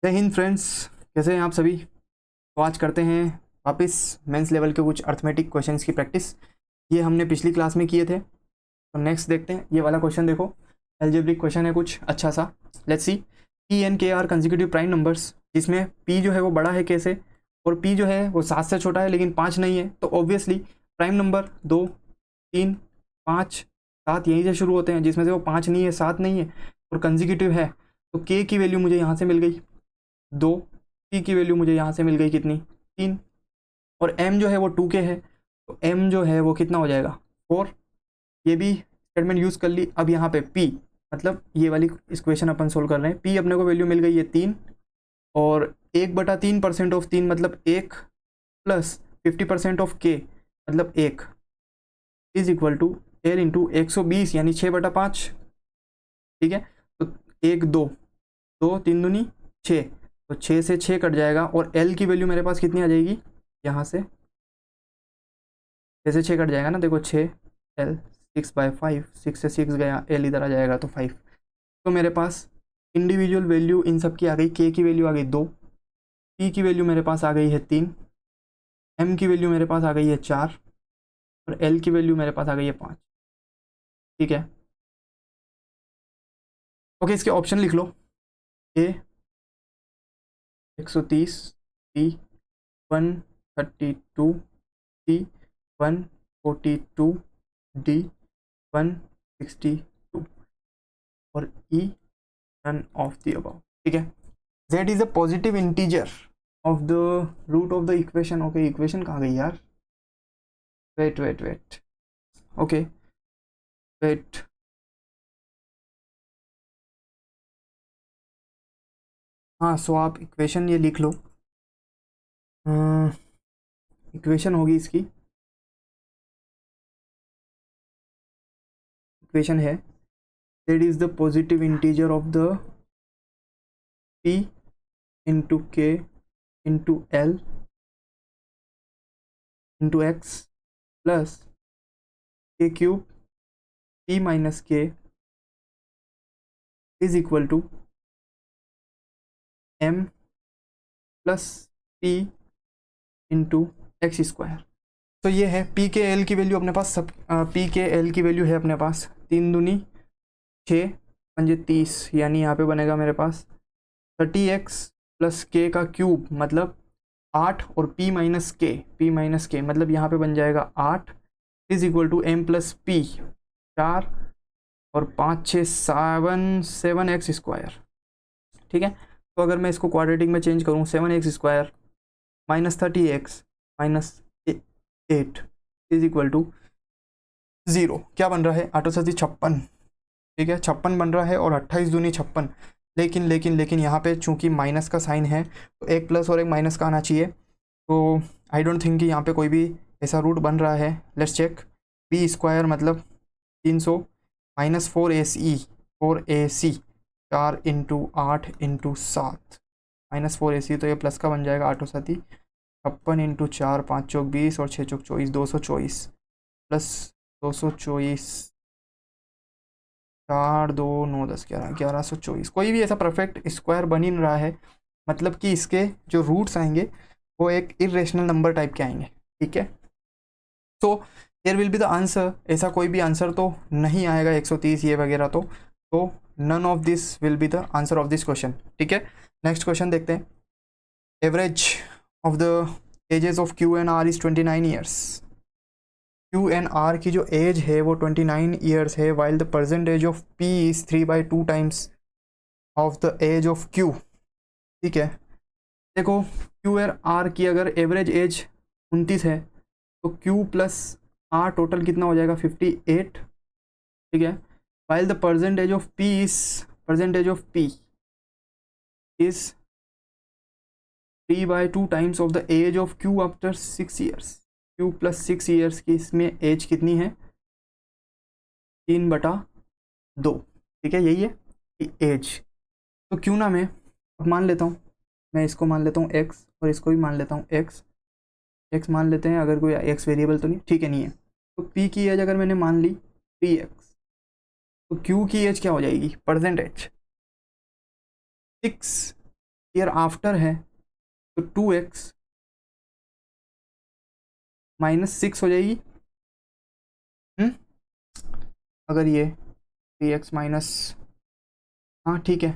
जय हिंद फ्रेंड्स, कैसे हैं आप सभी। तो आज करते हैं वापस मेंस लेवल के कुछ अर्थमेटिक क्वेश्चंस की प्रैक्टिस। ये हमने पिछली क्लास में किए थे, तो नेक्स्ट देखते हैं। ये वाला क्वेश्चन देखो, एल्जेब्रिक क्वेश्चन है कुछ अच्छा सा। Let's see. पी एन के आर कंसेक्यूटिव प्राइम नंबर्स, जिसमें पी जो है वो बड़ा है के से, और पी जो है वो 7 से छोटा है लेकिन 5 नहीं है। तो ऑब्वियसली प्राइम नंबर 2, 3, 5, 7 यहीं से शुरू होते हैं, जिसमें से वो 5 नहीं है, 7 नहीं है और कंसेक्यूटिव है। तो के की वैल्यू मुझे यहाँ से मिल गई 2, पी की वैल्यू मुझे यहाँ से मिल गई कितनी 3, और एम जो है वो 2 के है, तो एम जो है वो कितना हो जाएगा 4। ये भी स्टेटमेंट यूज़ कर ली। अब यहाँ पे पी, मतलब ये वाली इक्वेशन अपन सोल्व कर रहे हैं। पी अपने को वैल्यू मिल गई है 3, और 1/3% ऑफ 3 मतलब 1 प्लस 50% ऑफ के मतलब 1 is equal to L into 120 यानी 6/5। ठीक है, तो 1 2 2 3 दूनी 6, तो 6 से 6 कट जाएगा, और एल की वैल्यू मेरे पास कितनी आ जाएगी, यहाँ से 6 से 6 कट जाएगा ना, देखो 6 एल 6/5, 6 से 6 गया, एल इधर आ जाएगा तो 5। तो मेरे पास इंडिविजुअल वैल्यू इन सब की आ गई। के की वैल्यू आ गई 2, पी की वैल्यू मेरे पास आ गई है 3, एम की वैल्यू मेरे पास आ गई है 4, और एल की वैल्यू मेरे पास आ गई है 5। ठीक है, ओके, इसके ऑप्शन लिख लो। ए 130, बी 132, सी 142, डी 162 और E none of the above. ठीक है, z is a positive integer of the root of the equation. Okay, equation कहाँ गई यार, wait wait wait, okay wait, हाँ सो आप इक्वेशन ये लिख लो। इक्वेशन होगी इसकी, इक्वेशन है z is the positive integer of the p into k into l into x plus k cube p minus k is equal to m plus p into x square. तो ये है p के l की value अपने पास, सब p के l की value है अपने पास 3 दूनी 6 पंजे 30, यानी यहाँ पे बनेगा मेरे पास 30x प्लस के का क्यूब मतलब 8, और p माइनस के मतलब यहाँ पे बन जाएगा 8 is equal to m plus P 4 और 5 6 7 एक्स स्क्वायर। ठीक है, तो अगर मैं इसको क्वाड्रेटिक में चेंज करूँ, 7x square minus 30x minus 8 is equal to 0। क्या बन रहा है, 8 7 56। ठीक है, 56 बन रहा है, और 28 दूनी 56। लेकिन यहाँ पे चूंकि माइनस का साइन है, तो एक प्लस और एक माइनस का आना चाहिए। तो आई डोंट थिंक कि यहाँ पे कोई भी ऐसा रूट बन रहा है। Let's check. बी स्क्वायर मतलब 300 minus 4ac 4 into 8 into 7 minus 4ac, तो ये प्लस का बन जाएगा 8 7 56 इंटू 4 5 चौक 20 और 6 चौक 24 224 प्लस 224 4 2 9 10 11 1124। कोई भी ऐसा परफेक्ट स्क्वायर बन ही नहीं रहा है, मतलब कि इसके जो रूट्स आएंगे वो एक इरेशनल नंबर टाइप के आएंगे। ठीक है, तो there will be the answer, ऐसा कोई भी आंसर तो नहीं आएगा 130 ये वगैरह, तो none of this will be the answer of this question. ठीक है, नेक्स्ट क्वेश्चन देखते हैं। Average of the ages of Q and R is 29 years. Q and R की जो एज है वो 29 ईयर्स है, while the present age of P is 3/2 times of the age of Q. ठीक है, देखो क्यू एंड आर की अगर एवरेज एज 29 है, तो क्यू प्लस आर टोटल कितना हो जाएगा 58। ठीक है, while the present age of P is 3/2 times of the age of Q after 6 years. Q plus 6 years की इसमें एज कितनी है, 3/2। ठीक है, यही है एज। तो क्यों ना मैं अब मान लेता हूँ, मैं इसको मान लेता हूँ एक्स और इसको भी मान लेता हूँ एक्स मान लेते हैं, अगर कोई एक्स वेरिएबल तो नहीं, ठीक है नहीं है। तो पी की एज अगर मैंने मान ली 3x, तो क्यू की एज क्या हो जाएगी, प्रेजेंट एज 6 ईयर आफ्टर है तो 2x -6 हो जाएगी। अगर ये 3x माइनस, हाँ ठीक है,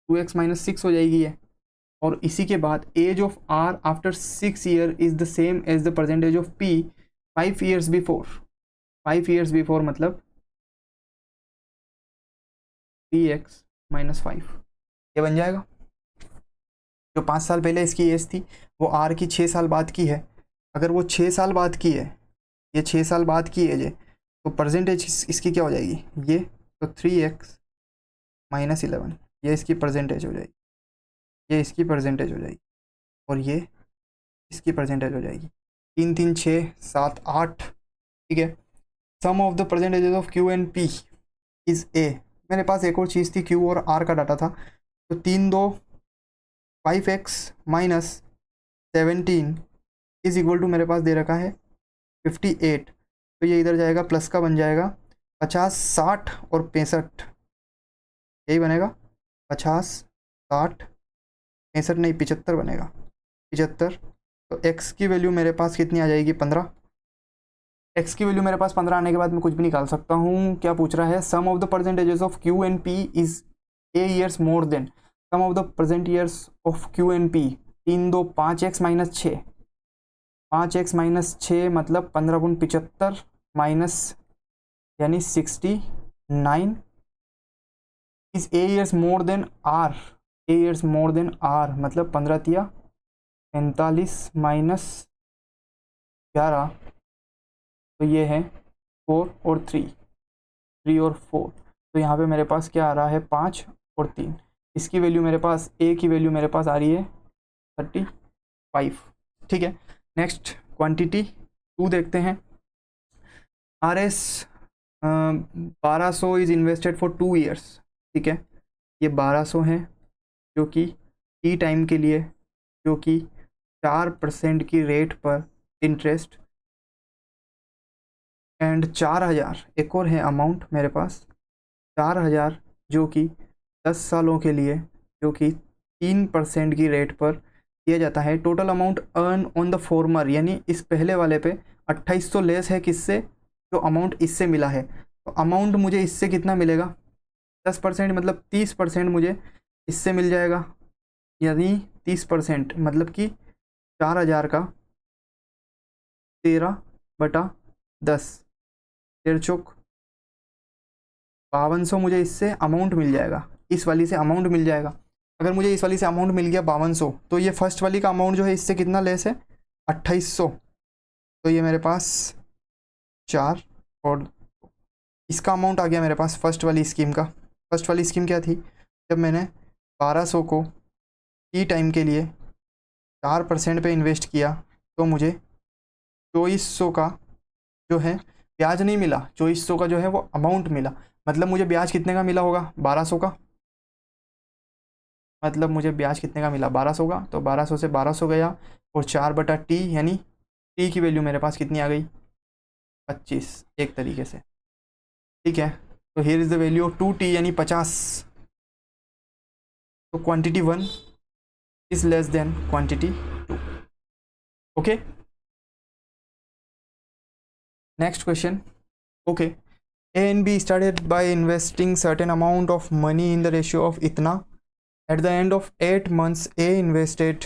2x -6 हो जाएगी ये। और इसी के बाद age of R after 6 year is the same age the percentage of P 5 years before. 5 years before मतलब 3x -5, ये बन जाएगा। जो 5 साल पहले इसकी एज थी वो आर की 6 साल बाद की है। अगर वो 6 साल बाद की है, ये 6 साल बाद की एज है, तो परसेंटेज इसकी क्या हो जाएगी, ये तो 3x -11, ये इसकी परसेंटेज हो जाएगी, ये इसकी परसेंटेज हो जाएगी, और ये इसकी परसेंटेज हो जाएगी। 3 3 6 7 8, ठीक है। Sum of the percentages of Q and p is a. मेरे पास एक और चीज़ थी, क्यू और आर का डाटा था, तो 3 2 5x -17 इज इक्वल टू मेरे पास दे रखा है 58। तो ये इधर जाएगा प्लस का बन जाएगा 50 60 और 65, यही बनेगा 50 60 65 नहीं 75 बनेगा, 75। तो x की वैल्यू मेरे पास कितनी आ जाएगी 15। x की वैल्यू मेरे पास 15 आने के बाद मैं कुछ भी निकाल सकता हूँ। क्या पूछ रहा है, sum of the percentages of q and p is A years more than sum of the present years of q and p। 3 2 5x -6, 5x -6 मतलब 15 गुण 75 माइनस यानी 69 is A years more than R. A years more than R मतलब 15 तिया 45 minus 11, तो ये है 4 और 3, 3 और 4। तो यहाँ पे मेरे पास क्या आ रहा है 5 और 3। इसकी वैल्यू मेरे पास, ए की वैल्यू मेरे पास आ रही है 35, ठीक है। नेक्स्ट क्वांटिटी 2 देखते हैं। R S 1200 is invested for 2 years, ठीक है। ये 1200 है जो कि टी टाइम के लिए, जो कि 4% की रेट पर इंटरेस्ट, एंड 4000 एक और है अमाउंट मेरे पास 4000 जो कि 10 सालों के लिए, जो कि 3% की रेट पर दिया जाता है। Total amount earn on the former, यानी इस पहले वाले पे 2800 लेस है किससे, जो अमाउंट इससे मिला है। तो अमाउंट मुझे इससे कितना मिलेगा 10% मतलब 30% मुझे इससे मिल जाएगा, यानी 30% मतलब कि 4000 का 13/10, 13 5200 मुझे इससे अमाउंट मिल जाएगा, इस वाली से अमाउंट मिल जाएगा। अगर मुझे इस वाली से अमाउंट मिल गया 5200, तो ये फर्स्ट वाली का अमाउंट जो है इससे कितना लेस है 2800। तो ये मेरे पास 4 और इसका अमाउंट आ गया मेरे पास फर्स्ट वाली स्कीम का। फर्स्ट वाली स्कीम क्या थी, जब मैंने 1200 को टी टाइम के लिए 4% पे इन्वेस्ट किया तो मुझे 2400 का जो है ब्याज नहीं मिला, 2400 का जो है वो अमाउंट मिला। मतलब मुझे ब्याज कितने का मिला होगा 1200 का, मतलब मुझे ब्याज कितने का मिला 1200 का। तो 1200 से 1200 गया और 4/t, यानी टी की वैल्यू मेरे पास कितनी आ गई 25 एक तरीके से, ठीक है। तो here is the value of 2t यानी 50। तो quantity 1 is less than quantity 2, okay. Next question, okay. A and B started by investing certain amount of money in the ratio of इतना. At the end of 8 months, A invested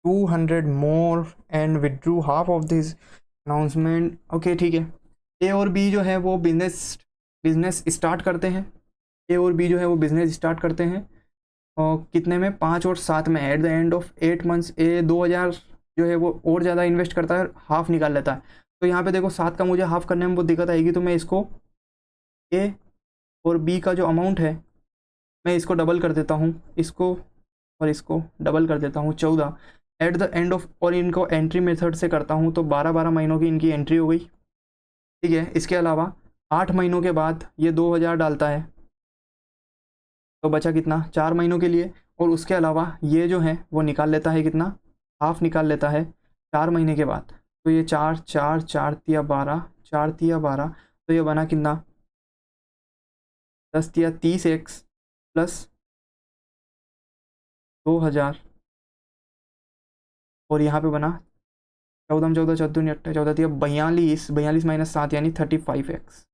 200 more and withdrew half of this announcement. Okay, ठीक है। A और B जो है वो business start करते हैं। A और B जो है वो बिजनेस स्टार्ट करते हैं और कितने में 5 और 7 में। Eight the end of 8 months A 2000 जो है वो और ज़्यादा इन्वेस्ट करता है, हाफ निकाल लेता है। तो यहाँ पे देखो 7 का मुझे हाफ करने में बहुत दिक्कत आएगी, तो मैं इसको ए और बी का जो अमाउंट है मैं इसको डबल कर देता हूँ, इसको और इसको डबल कर देता हूँ 14 एट द एंड ऑफ, और इनको एंट्री मेथड से करता हूँ तो 12 महीनों की इनकी एंट्री हो गई, ठीक है। इसके अलावा 8 महीनों के बाद ये 2000 डालता है तो बचा कितना 4 महीनों के लिए, और उसके अलावा ये जो है वो निकाल लेता है कितना, हाफ निकाल लेता है 4 महीने के बाद। तो ये 4 4 4 तिया 12, 4 तिया 12, तो ये बना कितना 10 तिया 30x प्लस 2000 और यहाँ पे बना 14 14 14 14 14 थी, अब 42 42 माइनस 7 यानी 35x।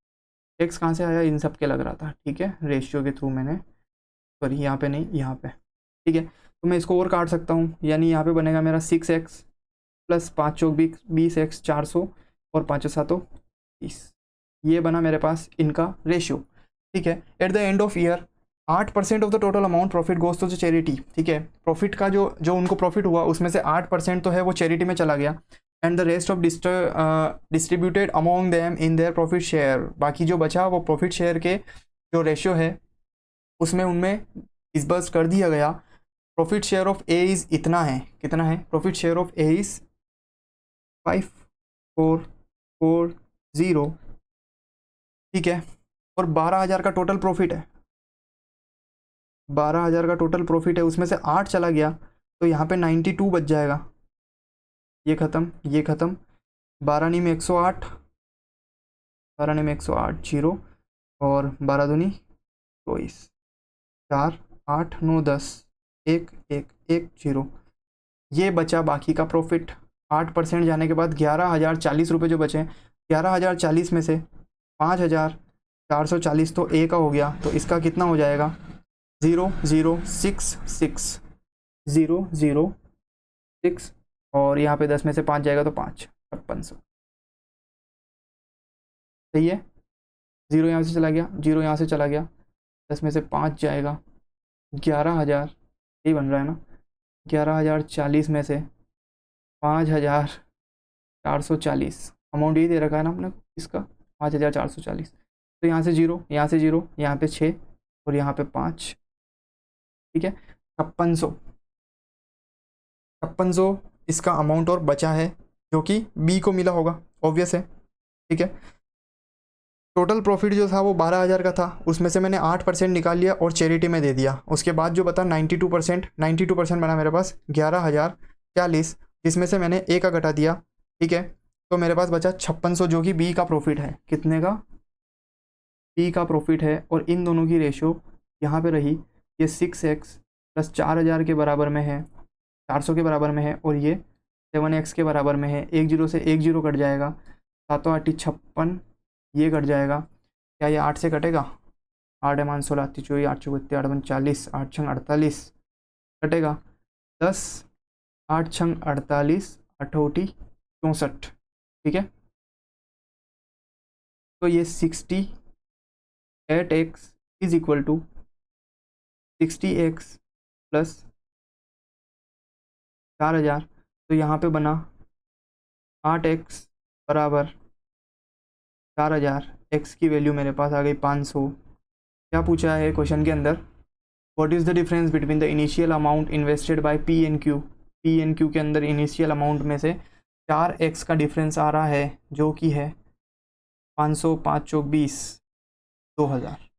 एक्स कहाँ से आया, इन सब के लग रहा था, ठीक है, रेशियो के थ्रू मैंने, सॉरी यहाँ पे नहीं, यहाँ पे, ठीक है। तो मैं इसको और काट सकता हूँ, यानी यहाँ पे बनेगा मेरा 6x प्लस 5 चौक 20x 400 और 5 7 30। ये बना मेरे पास इनका रेशियो, ठीक है। At the end of year 8% of the total amount profit goes to charity, ठीक है। प्रॉफिट का जो जो उनको प्रॉफिट हुआ उसमें से 8% तो है वो चैरिटी में चला गया, and the rest of distributed among them in their profit share. बाकी जो बचा वो प्रॉफिट शेयर के जो रेशियो है उसमें उनमें डिसबर्स कर दिया गया। Profit share of A is इतना है, कितना है, profit share of A is 5440, ठीक है। और 12,000 का टोटल प्रॉफिट है, 12,000 का टोटल प्रॉफिट है, उसमें से 8 चला गया तो यहाँ पे 92 बच जाएगा। ये ख़त्म, ये ख़त्म, 12 नी में 108, 12 नी में 108 जीरो, और 12 दूनी 24, 4 8 9 10 1 1 1 जीरो। ये बचा बाकी का प्रॉफिट। 8% जाने के बाद 11,040 रुपये जो बचे, 11,040 में से 5,440 तो ए का हो गया, तो इसका कितना हो जाएगा, 0066 006, और यहाँ पे 10 में से 5 जाएगा तो 5, 5600, सही है। 0 यहाँ से चला गया, 0 यहाँ से चला गया, 10 में से 5 जाएगा, 11,000, यही बन रहा है ना, 11,040 में से 5,440, अमाउंट यही दे रखा है ना अपने इसका, 5,440। तो यहाँ से 0, यहाँ से 0, यहाँ पे 6 और यहाँ पे 5, ठीक है, 5600 इसका अमाउंट और बचा है, जो कि बी को मिला होगा, ऑब्वियस है, ठीक है। टोटल प्रॉफिट जो था वो 12,000 का था, उसमें से मैंने 8% निकाल लिया और चैरिटी में दे दिया। उसके बाद जो बता 92% बना मेरे पास 11,040, जिसमें से मैंने ए का घटा दिया, ठीक है। तो मेरे पास बचा 5600 जो कि बी का प्रॉफिट है, कितने का, बी का प्रॉफिट है। और इन दोनों की रेशो यहाँ पे रही, ये 6x प्लस 4,000 के बराबर में है, 400 के बराबर में है, और ये 7x के बराबर में है। 1 0 से 1 0 कट जाएगा, 7 8 56, ये कट जाएगा, क्या ये 8 से कटेगा, 8 मान 16 24 8 चौबत्तीस 8 40 8 छंग 48 कटेगा, 10 8 छंग 48 अठोटी 64, ठीक है। तो ये 68x is equal to 60x plus 4,000, तो यहाँ पे बना 8x बराबर 4,000, x की वैल्यू मेरे पास आ गई 500। क्या पूछा है क्वेश्चन के अंदर, what is the difference between the initial amount invested by P N Q. P N Q के अंदर इनिशियल अमाउंट में से 4x का डिफरेंस आ रहा है, जो कि है 500, 5 चौक 20, 2,000।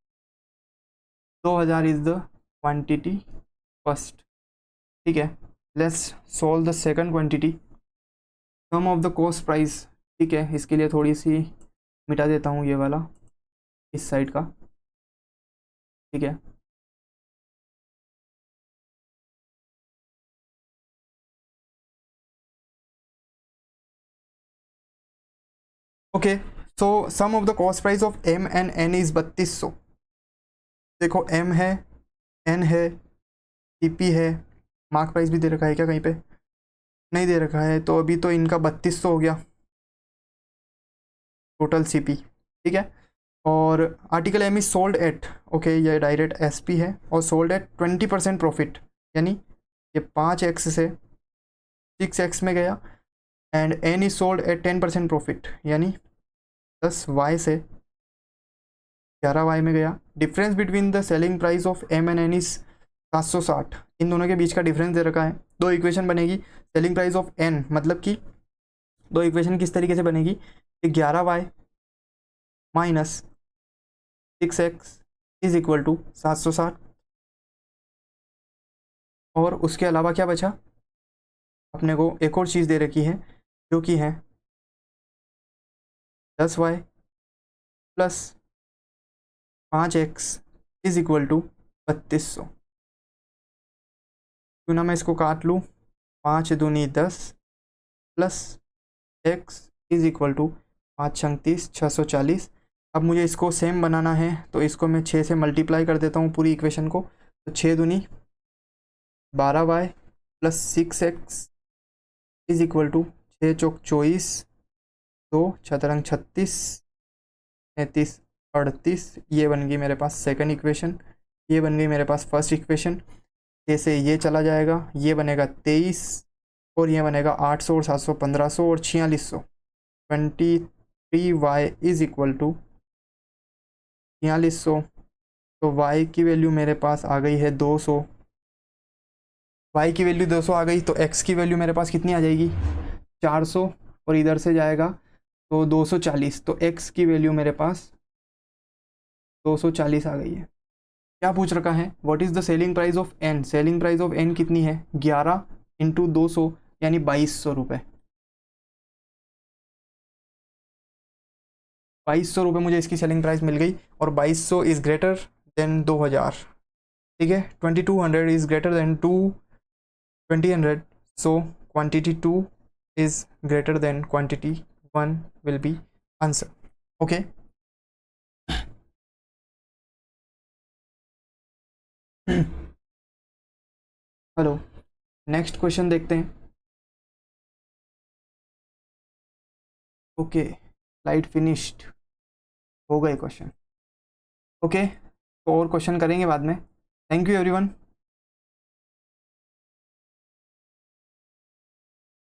2,000 इज़ द क्वांटिटी फर्स्ट, ठीक है। Let's solve the second quantity, sum of the cost price, ठीक है। इसके लिए थोड़ी सी मिटा देता हूँ ये वाला इस साइड का, ठीक है। Okay, so sum of the cost price of M and N is 3200। देखो एम है, एन है, सीपी है, मार्क प्राइस भी दे रखा है क्या कहीं पे, नहीं दे रखा है, तो अभी तो इनका 3200 हो गया टोटल सीपी, ठीक है। और article M is sold at, okay, ये डायरेक्ट एसपी है, और सोल्ड एट 20% प्रॉफिट, यानी ये 5x से 6x में गया, and N is sold at 10% profit, यानी 10y से 11y में गया। Difference between the selling price of M and N is 760। इन दोनों के बीच का डिफरेंस दे रखा है, दो इक्वेशन बनेगी। सेलिंग प्राइस ऑफ एन मतलब कि दो इक्वेशन किस तरीके से बनेगी, 11y minus 6x is equal to 760, और उसके अलावा क्या बचा, अपने को एक और चीज़ दे रखी है, जो कि है 10y plus 5x is equal to 3200। क्यों ना मैं इसको काट लूँ, 5 दूनी 10 plus x is equal to 5 छंग 30, 640। अब मुझे इसको सेम बनाना है तो इसको मैं 6 से मल्टीप्लाई कर देता हूँ पूरी इक्वेशन को। तो 6 दूनी 12y plus 6x is equal to 6 चौक 24, 2 छतरंग 36, 33 38। ये बन गई मेरे पास सेकंड इक्वेशन, ये बन गई मेरे पास फर्स्ट इक्वेशन। जैसे ये चला जाएगा, ये बनेगा 23 और ये बनेगा 800 और 700 1500 और 4600। 23y is equal to 4600। तो y की वैल्यू मेरे पास आ गई है 200। y की वैल्यू 200 आ गई तो x की वैल्यू मेरे पास कितनी आ जाएगी, 400 और इधर से जाएगा तो 240। तो x की वैल्यू मेरे पास 240 आ गई है। क्या पूछ रखा है, what is the selling price of n। Selling price of n कितनी है, 11 इंटू 200 यानी 2200 रुपये। 2200 रुपये मुझे इसकी सेलिंग प्राइस मिल गई और 2200 इज़ ग्रेटर देन 2000। ठीक है, 2200 is greater than 2000। So quantity 2 is greater than quantity 1 will be answer. Okay, hello, next question देखते हैं। ओके, स्लाइड फिनिश्ड, हो गए क्वेश्चन। ओके, तो और क्वेश्चन करेंगे बाद में। Thank you everyone.